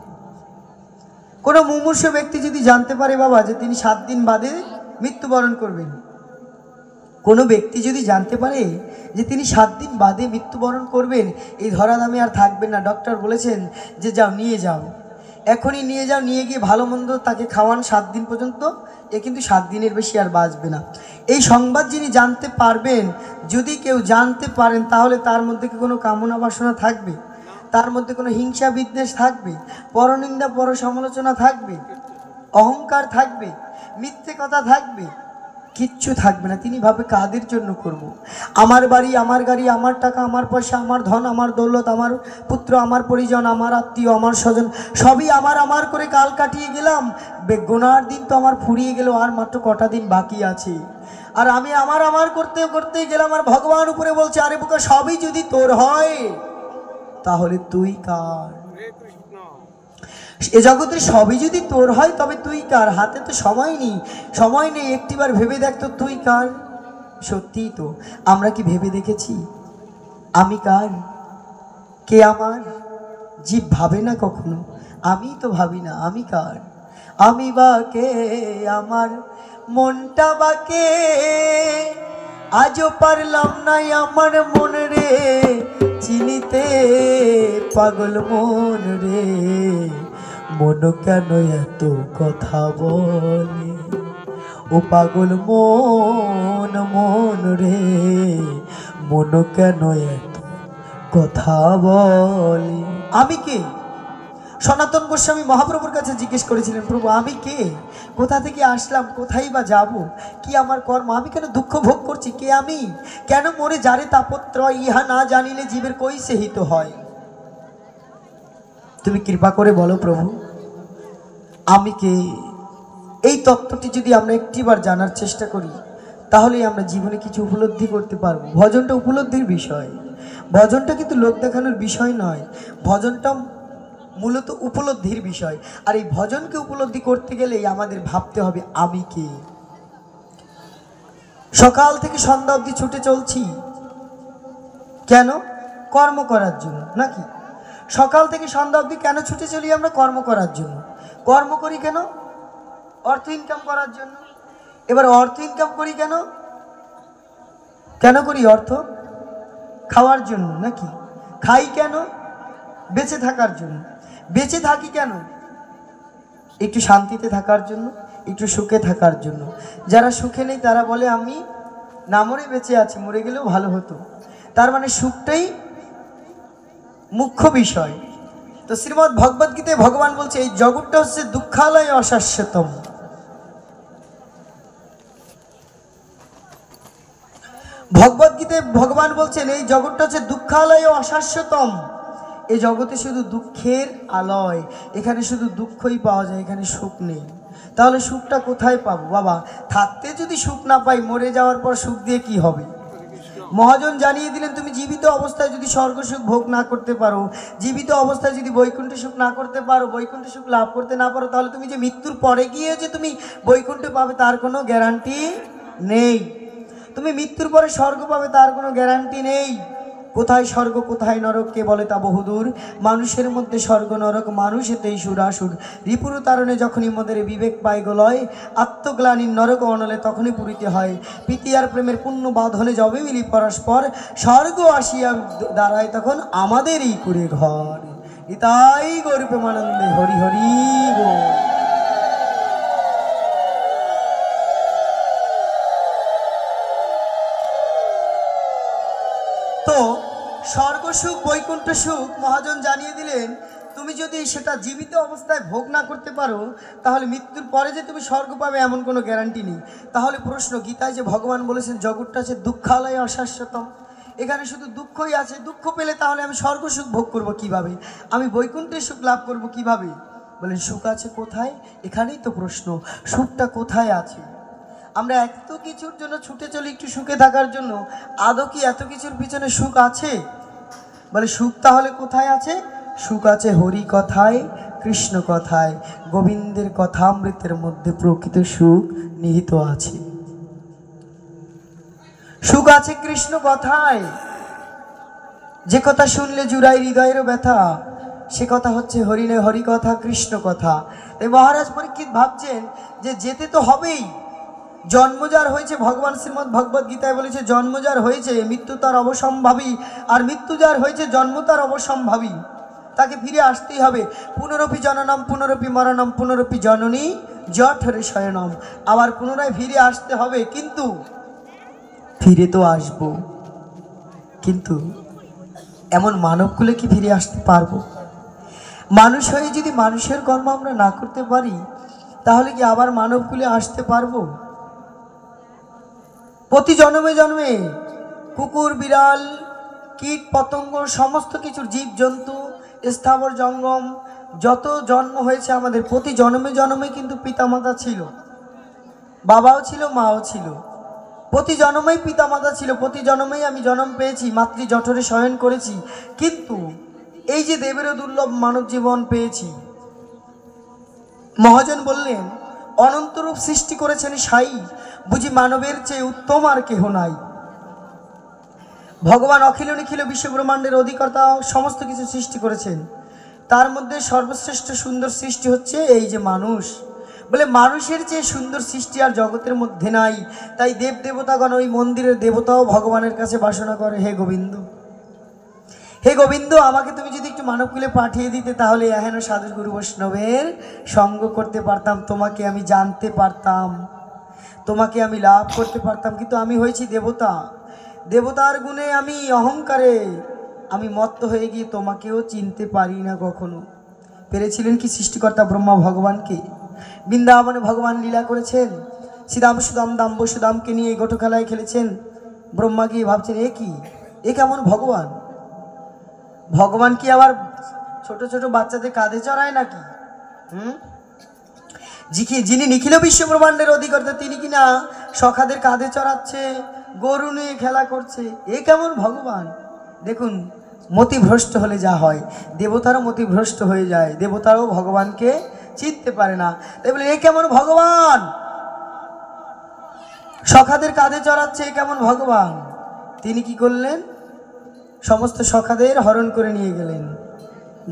কোনো মুমূর্ষু ব্যক্তি যদি জানতে পারে বাবা যে তিনি 7 দিন বাদে মৃত্যুবরণ করবেন, কোনো ব্যক্তি যদি জানতে পারে যে তিনি 7 দিন বাদে মৃত্যুবরণ করবেন, এই ধরাধামে আর থাকবেন না। ডক্টর বলেছেন যে যাও, নিয়ে যাও, এখনই নিয়ে যাও, নিয়ে গিয়ে ভালো মন্দ তাকে খাওয়ান 7 দিন পর্যন্ত, এ কিন্তু 7 দিনের বেশি আর বাঁচবে না। এই সংবাদ যিনি জানতে পারবেন, যদি কেউ জানতে পারেন, তাহলে তার মধ্যে কি কোনো কামনা বাসনা থাকবে? তার মধ্যে কোনো হিংসা বিদ্বেষ থাকবে? পরনিন্দা পর সমালোচনা থাকবে? অহংকার থাকবে? মিথ্যে কথা থাকবে? কিচ্ছু থাকবে না। তিনি ভাবে কাদের জন্য করব? আমার বাড়ি, আমার গাড়ি, আমার টাকা, আমার পয়সা, আমার ধন, আমার দৌলত, আমার পুত্র, আমার পরিজন, আমার আত্মীয়, আমার স্বজন, সবই আমার করে কাল কাটিয়ে গেলাম। গোনার দিন তো আমার ফুরিয়ে গেল, আর মাত্র কটা দিন বাকি আছে। আর আমি আমার করতে করতে গেলাম, আর ভগবান উপরে বলছে, আরে বোকা, সবই যদি তোর হয় তাহলে তুই কার? এ জগতে সবই যদি তোর হয় তবে তুই কার? হাতে তো সময় নেই, একটিবার ভেবে দেখ তো তুই কার। সত্যি তো, আমরা কি ভেবে দেখেছি আমি কার, কে আমার? জীব ভাবে না কখনো, আমি তো ভাবি না আমি কার, আমি বাকে, আমার মনটা বাকে, আজও পারলাম না আমার মন রে চিনিতে, পাগল মন রে, মন কেন এত কথা বলে, ও পাগল মন, মন রে, মন কেন এত কথা বলে। আমি কে? সনাতন গোস্বামী মহাপ্রভুর কাছে জিজ্ঞেস করেছিলেন, প্রভু আমি কে, কোথা থেকে আসলাম, কোথায় বা যাব, কি আমার কর্ম, আমি কেন দুঃখ ভোগ করছি, কে আমি, কেন মরে যারে তাপত্রয়, ইহা না জানিলে জীবের কই সেহিত হয়। তুমি কৃপা করে বলো প্রভু আমি কে। এই তত্ত্বটি যদি আমরা একটিবার জানার চেষ্টা করি তাহলেই আমরা জীবনে কিছু উপলব্ধি করতে পারবো। ভজনটা উপলব্ধির বিষয়, ভজনটা কিন্তু লোক দেখানোর বিষয় নয়, ভজনটা মূলত উপলব্ধির বিষয়। আর এই ভজনকে উপলব্ধি করতে গেলেই আমাদের ভাবতে হবে আমি কে। সকাল থেকে সন্ধ্যা অবধি ছুটে চলছি কেন? কর্ম করার জন্য নাকি? সকাল থেকে সন্ধ্যা অবধি কেন ছুটে চলি আমরা? কর্ম করার জন্য। কর্ম করি কেন? অর্থ ইনকাম করার জন্য। এবার অর্থ ইনকাম করি কেন? কেন করি অর্থ? খাওয়ার জন্য নাকি? খাই কেন? বেঁচে থাকার জন্য। বেঁচে থাকি কেন? একটু শান্তিতে থাকার জন্য, একটু সুখে থাকার জন্য। যারা সুখে নেই তারা বলে আমি না মরে বেঁচে আছি, মরে গেলেও ভালো হতো। তার মানে সুখটাই মুখ্য বিষয়। তো শ্রীমদ্ ভগবদ গীতায় ভগবান বলছে এই জগৎটা হচ্ছে দুঃখালয় অশাশ্বতম। ভগবদ গীতায় ভগবান বলছেন এই জগৎটা হচ্ছে দুঃখালয় অশাশ্বতম। এই জগতে শুধু দুঃখের আলয়, এখানে শুধু দুঃখই পাওয়া যায়, এখানে সুখ নেই। তাহলে সুখটা কোথায় পাবো বাবা? থাকতে যদি সুখ না পাই, মরে যাওয়ার পর সুখ দিয়ে কি হবে? মহাজন জানিয়ে দিলেন তুমি জীবিত অবস্থায় যদি স্বর্গ সুখ ভোগ না করতে পারো, জীবিত অবস্থায় যদি বৈকুণ্ঠ সুখ না করতে পারো, বৈকুণ্ঠ সুখ লাভ করতে না পারো, তাহলে তুমি যে মৃত্যুর পরে গিয়ে যে তুমি বৈকুণ্ঠ পাবে তার কোনো গ্যারান্টি নেই। তুমি মৃত্যুর পরে স্বর্গ পাবে তার কোনো গ্যারান্টি নেই। কোথায় স্বর্গ কোথায় নরক কে বলে তা বহুদূর, মানুষের মধ্যে স্বর্গ নরক মানুষ এতেই সুরাসুর। রিপুর তারণে যখনই মদের বিবেক পায় গোলয়, আত্মগ্লানির নরক অনলে তখনই পুরিতে হয়। প্রীতি আর প্রেমের পুণ্য বাঁধনে যবে মিলি পরস্পর, স্বর্গ আসিয়া দাঁড়ায় তখন আমাদেরই কুড়ে ঘর। নিতাই গৌর প্রেমানন্দে হরি হরি বল। তো স্বর্গ সুখ বৈকুণ্ঠ সুখ মহাজন জানিয়ে দিলেন তুমি যদি সেটা জীবিত অবস্থায় ভোগ না করতে পারো তাহলে মৃত্যুর পরে যে তুমি স্বর্গ পাবে এমন কোনো গ্যারান্টি নেই। তাহলে প্রশ্ন, গীতায় যে ভগবান বলেছেন জগৎটা আছে দুঃখালয় অশাশ্বতম, এখানে শুধু দুঃখই আছে, দুঃখ পেলে তাহলে আমি স্বর্গ সুখ ভোগ করবো কিভাবে, আমি বৈকুণ্ঠের সুখ লাভ করবো কিভাবে? বলেন সুখ আছে কোথায়? এখানেই তো প্রশ্ন, সুখটা কোথায় আছে? আমরা এত কিছুর জন্য ছুটে চলি একটু সুখে থাকার জন্য, আদৌ কি এত কিছুর পিছনে সুখ আছে? বলে সুখ তাহলে কোথায় আছে? সুখ আছে হরি কথায়, কৃষ্ণ কথায়, গোবিন্দের কথামৃতের মধ্যে প্রকৃত সুখ নিহিত আছে। সুখ আছে কৃষ্ণ কথায়, যে কথা শুনলে জুড়াই হৃদয়ের ব্যথা, সে কথা হচ্ছে হরিণে হরি কথা, কৃষ্ণ কথা। তাই মহারাজ পরীক্ষিত ভাবছেন যে যেতে তো হবেই। জন্ম যার হয়েছে, ভগবান শ্রীমদ্ ভগবদ গীতায় বলেছে জন্ম যার হয়েছে মৃত্যু তার অবসম্ভাবী, আর মৃত্যু যার হয়েছে জন্ম তার অবসম্ভাবী, তাকে ফিরে আসতেই হবে। পুনরপি জননম পুনরপি মরণম পুনরপি জননী জঠরে শয়নম, আবার পুনরায় ফিরে আসতে হবে। কিন্তু ফিরে তো আসবো, কিন্তু এমন মানবকুলে কি ফিরে আসতে পারবো? মানুষ হয়ে যদি মানুষের কর্ম আমরা না করতে পারি তাহলে কি আবার মানবকুলে আসতে পারবো? প্রতি জন্মে জন্মে কুকুর বিড়াল কীট পতঙ্গ সমস্ত কিছুর জীব জন্তু স্থাবর জঙ্গম যত জন্ম হয়েছে আমাদের, প্রতি জন্মে জন্মে কিন্তু পিতামাতা ছিল, বাবাও ছিল মাও ছিল, প্রতি জন্মেই পিতামাতা ছিল, প্রতি জন্মেই আমি জন্ম পেয়েছি, মাতৃ জঠরে শয়ন করেছি। কিন্তু এই যে দেবেরও দুর্লভ মানব জীবন পেয়েছি, মহাজন বললেন অনন্তরূপ সৃষ্টি করেছেন সাই, বুঝি মানবের চেয়ে উত্তম আর কেহ নাই। ভগবান অখিল নিখিল বিশ্ব ব্রহ্মাণ্ডের অধিকর্তা, সমস্ত কিছু সৃষ্টি করেছেন, তার মধ্যে সর্বশ্রেষ্ঠ সুন্দর সৃষ্টি হচ্ছে এই যে মানুষ। বলে মানুষের যে সুন্দর সৃষ্টি আর জগতের মধ্যে নাই, তাই দেব দেবতাগণ ওই মন্দিরের দেবতাও ভগবানের কাছে বাসনা করে, হে গোবিন্দ, হে গোবিন্দ, আমাকে তুমি যদি একটু মানবকুলে পাঠিয়ে দিতে, তাহলে এহেন সাধু গুরু বৈষ্ণবের সঙ্গ করতে পারতাম, তোমাকে আমি জানতে পারতাম, তোমাকে আমি লাভ করতে পারতাম। কিন্তু আমি হয়েছি দেবতা, দেবতার গুণে আমি অহংকারে আমি মত্ত হয়ে গিয়ে তোমাকেও চিনতে পারি না কখনো। পেরেছিলেন কি সৃষ্টিকর্তা ব্রহ্মা ভগবানকে? বৃন্দাবনে ভগবান লীলা করেছেন, শ্রীদাম সুদাম দাম্ব সুদামকে নিয়ে গোটো খেলায় খেলেছেন। ব্রহ্মা গিয়ে ভাবছেন, এ কি, এ কেমন ভগবান? ভগবান কি আবার ছোট ছোট বাচ্চাদের কাঁধে চড়ায় নাকি? যিনি নিখিল বিশ্ব ব্রহ্মাণ্ডের অধিকর্তা, তিনি কিনা সখাদের কাঁধে চড়াচ্ছে, গরু নিয়ে খেলা করছে, এ কেমন ভগবান? দেখুন, মতিভ্রষ্ট হলে যা হয়, দেবতারও মতিভ্রষ্ট হয়ে যায়, দেবতারাও ভগবানকে চিনতে পারে না। তাই বলে এ কেমন ভগবান, সখাদের কাঁধে চড়াচ্ছে, এ কেমন ভগবান? তিনি কি করলেন? সমস্ত সখাদের হরণ করে নিয়ে গেলেন,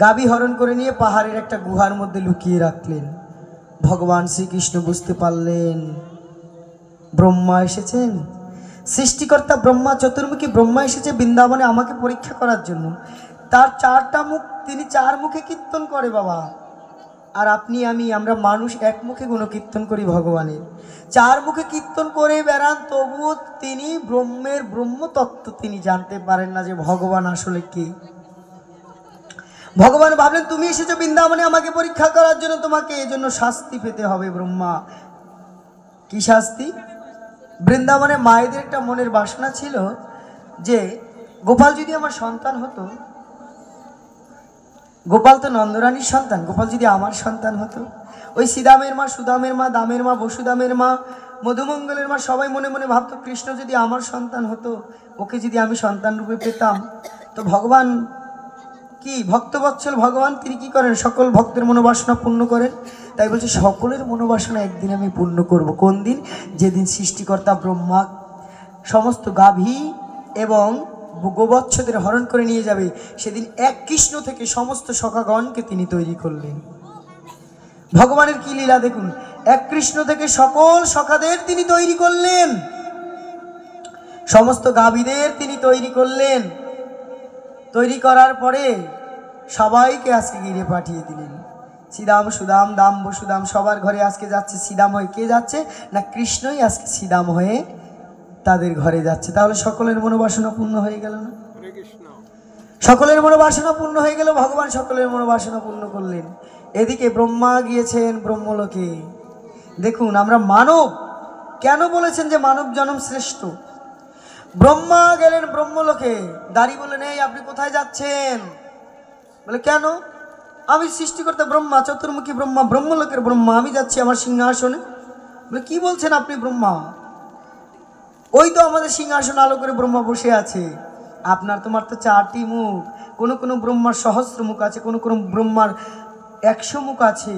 গাবি হরণ করে নিয়ে পাহাড়ের একটা গুহার মধ্যে লুকিয়ে রাখলেন। ভগবান শ্রীকৃষ্ণ বুঝতে পারলেন ব্রহ্মা এসেছেন, সৃষ্টিকর্তা ব্রহ্মা, চতুর্মুখী ব্রহ্মা এসেছে বৃন্দাবনে আমাকে পরীক্ষা করার জন্য। তার চারটা মুখ, তিনি চার মুখে কীর্তন করে বাবা। আর আপনি আমরা মানুষ এক মুখে গুণকীর্তন করি ভগবানের, চার মুখে কীর্তন করে বেড়ান, তবুও তিনি ব্রহ্মের ব্রহ্মতত্ত্ব তিনি জানতে পারেন না যে ভগবান আসলে কি। ভগবান ভাবলেন তুমি এসেছো বৃন্দাবনে আমাকে পরীক্ষা করার জন্য, তোমাকে এজন্য শাস্তি পেতে হবে। ব্রহ্মা, কি শাস্তি? বৃন্দাবনে মায়েদের একটা মনের বাসনা ছিল যে গোপাল যদি আমার সন্তান হতো, গোপাল তো নন্দরানীর সন্তান, গোপাল যদি আমার সন্তান হতো, ওই শ্রীদামের মা, সুদামের মা, দামের মা, বসুদামের মা, মধুমঙ্গলের মা, সবাই মনে মনে ভাবতো কৃষ্ণ যদি আমার সন্তান হতো, ওকে যদি আমি সন্তান রূপে পেতাম। তো ভগবান কি ভক্তবৎসল ভগবান, তিনি কি করেন? সকল ভক্তের মনোবাসনা পূর্ণ করেন। তাই বলছে সকলের মনোবাসনা একদিন আমি পূর্ণ করব। কোন দিন? যেদিন সৃষ্টিকর্তা ব্রহ্মা সমস্ত গাভী এবং গোবৎসদের হরণ করে নিয়ে যাবে, সেদিন এক কৃষ্ণ থেকে সমস্ত সখাগণকে তিনি তৈরি করলেন। ভগবানের কি লীলা দেখুন, এক কৃষ্ণ থেকে সকল সখাদের তিনি তৈরি করলেন, সমস্ত গাভীদের তিনি তৈরি করলেন। তৈরি করার পরে সবাইকে আজকে গিরে পাঠিয়ে দিলেন। শ্রীদাম সুদাম দাম বসুদাম সবার ঘরে আজকে যাচ্ছে। শ্রীদাম হয়ে কে যাচ্ছে? না কৃষ্ণই আজকে শ্রীদাম হয়ে তাদের ঘরে যাচ্ছে। তাহলে সকলের মনোবাসনা পূর্ণ হয়ে গেল না? সকলের মনোবাসনা পূর্ণ হয়ে গেল, ভগবান সকলের মনোবাসনা পূর্ণ করলেন। এদিকে ব্রহ্মা গিয়েছেন ব্রহ্মলোকে। দেখুন, আমরা মানব, কেন বলেছেন যে মানব জন্ম শ্রেষ্ঠ? ব্রহ্মা গেলেন ব্রহ্মলোকে, দাঁড়ি বললেন, এই আপনি কোথায় যাচ্ছেন? বলে কেন? আমি সৃষ্টিকর্তা ব্রহ্মা, চতুর্মুখী ব্রহ্মা, ব্রহ্মলোকের ব্রহ্মা, আমি যাচ্ছি আমার সিংহাসনে। বলে কি বলছেন আপনি ব্রহ্মা? ওই তো আমাদের সিংহাসন আলো করে ব্রহ্মা বসে আছে। আপনার তোমার তো চারটি মুখ, কোনো কোনো ব্রহ্মার সহস্র মুখ আছে, কোনো কোনো ব্রহ্মার 100 মুখ আছে,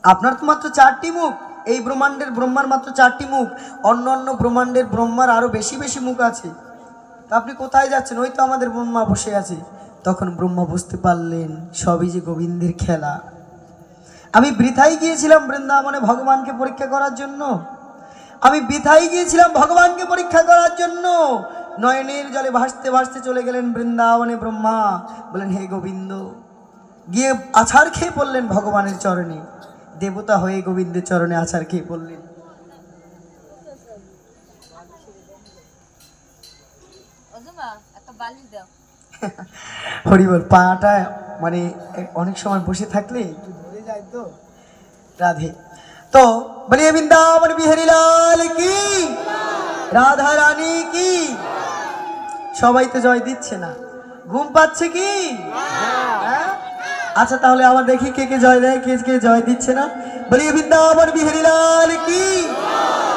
আপনার তো মাত্র চারটি মুখ। এই ব্রহ্মাণ্ডের ব্রহ্মার মাত্র চারটি মুখ, অন্য অন্য ব্রহ্মাণ্ডের ব্রহ্মার আরো বেশি বেশি মুখ আছে। তা আপনি কোথায় যাচ্ছেন? ওই তো আমাদের ব্রহ্মা বসে আছে। তখন ব্রহ্মা বুঝতে পারলেন সবই যে গোবিন্দের খেলা। আমি বৃথাই গিয়েছিলাম বৃন্দাবনে ভগবানকে পরীক্ষা করার জন্য, আমি বৃথাই গিয়েছিলাম ভগবানকে পরীক্ষা করার জন্য। নয়নের জলে ভাসতে ভাসতে চলে গেলেন বৃন্দাবনে ব্রহ্মা। বলেন, হে গোবিন্দ, গিয়ে আছাড় খেয়ে পড়লেন ভগবানের চরণে। দেবতা হয়ে গোবিন্দের চরণে আছাড় খেয়ে পড়লেন। হরিবল, পাটা মানে অনেক সময় বসে থাকলে একটু ধরে যায় তো। রাধে তো বলি বৃন্দাবন বিহারী লাল কি, রাধা রানী কি। সবাই তো জয় দিচ্ছে না, ঘুম পাচ্ছে কি? আচ্ছা, তাহলে আবার দেখি কে কে জয় দেয়, কে কে জয় দিচ্ছে না। বলি বৃন্দাবন বিহারী লাল কি,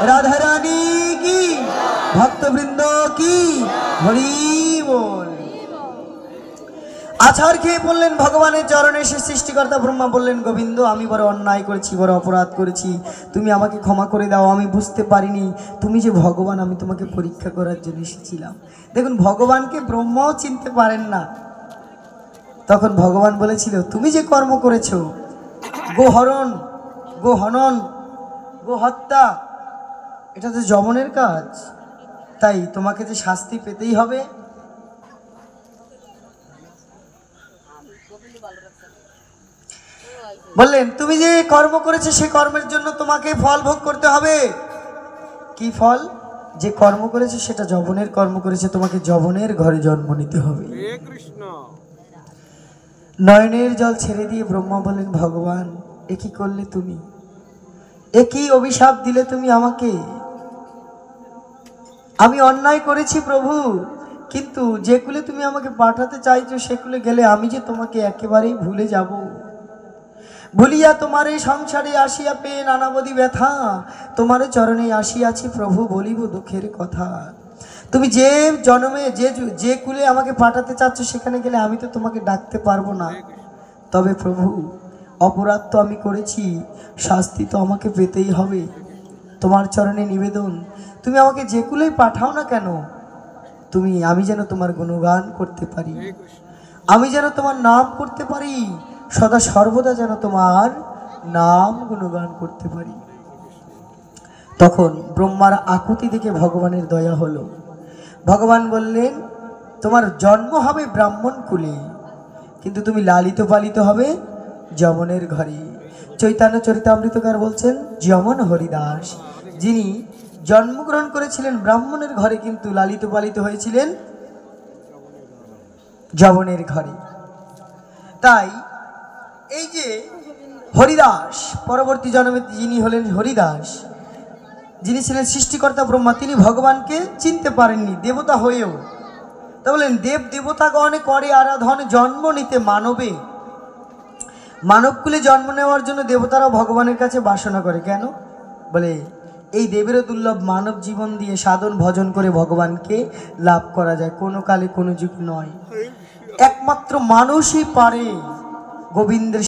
রাধা রানী কি, ভক্তবৃন্দ কি, হরি বল। আছাড় খেয়ে পড়লেন ভগবানের চরণে। সে সৃষ্টিকর্তা ব্রহ্মা বললেন, গোবিন্দ, আমি বড় অন্যায় করেছি, বড় অপরাধ করেছি, তুমি আমাকে ক্ষমা করে দাও। আমি বুঝতে পারিনি তুমি যে ভগবান, আমি তোমাকে পরীক্ষা করার জন্য এসেছিলাম। দেখুন, ভগবানকে ব্রহ্মাও চিনতে পারেন না। তখন ভগবান বলেছিল, তুমি যে কর্ম করেছো, গোহরণ, গোহনন, গোহত্যা, এটা তো যমনের কাজ, তাই তোমাকে যে শাস্তি পেতেই হবে। বললেন, তুমি যে কর্ম করেছো সে কর্মের জন্য তোমাকে ফল ভোগ করতে হবে। কি ফল? যে কর্ম করেছে সেটা যবনের কর্ম করেছে, তোমাকে যবনের ঘরে জন্ম নিতে হবে। নয়নের জল ছেড়ে দিয়ে ব্রহ্মা বলেন, ভগবান এ কি করলে তুমি? এ কি অভিশাপ দিলে তুমি আমাকে? আমি অন্যায় করেছি প্রভু, কিন্তু যে কুলে তুমি আমাকে পাঠাতে চাইছো সে কুলে গেলে আমি যে তোমাকে একেবারেই ভুলে যাব। ভুলিয়া তোমার এই সংসারে আসিয়া পেয়ে নানাবধি ব্যথা, তোমার চরণে আসিয়াছি প্রভু, বলিব দুঃখের কথা। তুমি যে জন্মে যে কুলে আমাকে পাঠাতে চাচ্ছ সেখানে গেলে আমি তো তোমাকে ডাকতে পারবো না। তবে প্রভু, অপরাধ তো আমি করেছি, শাস্তি তো আমাকে পেতেই হবে। তোমার চরণে নিবেদন, তুমি আমাকে যে কুলেই পাঠাও না কেন, আমি যেন তোমার গুণগান করতে পারি, আমি যেন তোমার নাম করতে পারি, সদা সর্বদা যেন তোমার নাম গুণগান করতে পারি। তখন ব্রহ্মার আকুতি দেখে ভগবানের দয়া হলো। ভগবান বললেন, তোমার জন্ম হবে ব্রাহ্মণ কুলে, কিন্তু তুমি লালিত পালিত হবে যমনের ঘরে। চৈতন্য চরিতামৃতকার বলছেন, যমন হরিদাস, যিনি জন্মগ্রহণ করেছিলেন ব্রাহ্মণের ঘরে, কিন্তু লালিত পালিত হয়েছিলেন যমনের ঘরে। তাই এই যে হরিদাস, পরবর্তী জন্মে যিনি হলেন হরিদাস, যিনি ছিলেন সৃষ্টিকর্তা ব্রহ্মা, তিনি ভগবানকে চিনতে পারেননি দেবতা হয়েও। তা বলেন, দেব দেবতাগণে করে আরাধন, জন্ম নিতে মানবে। মানবকুলে জন্ম নেওয়ার জন্য দেবতারা ভগবানের কাছে বাসনা করে। কেন? বলে, এই দেবেরও দুর্লভ মানব জীবন দিয়ে সাধন ভজন করে ভগবানকে লাভ করা যায়, কোনো কালে কোনো যুগ নয়। একমাত্র মানুষই পারে গোবিন্দের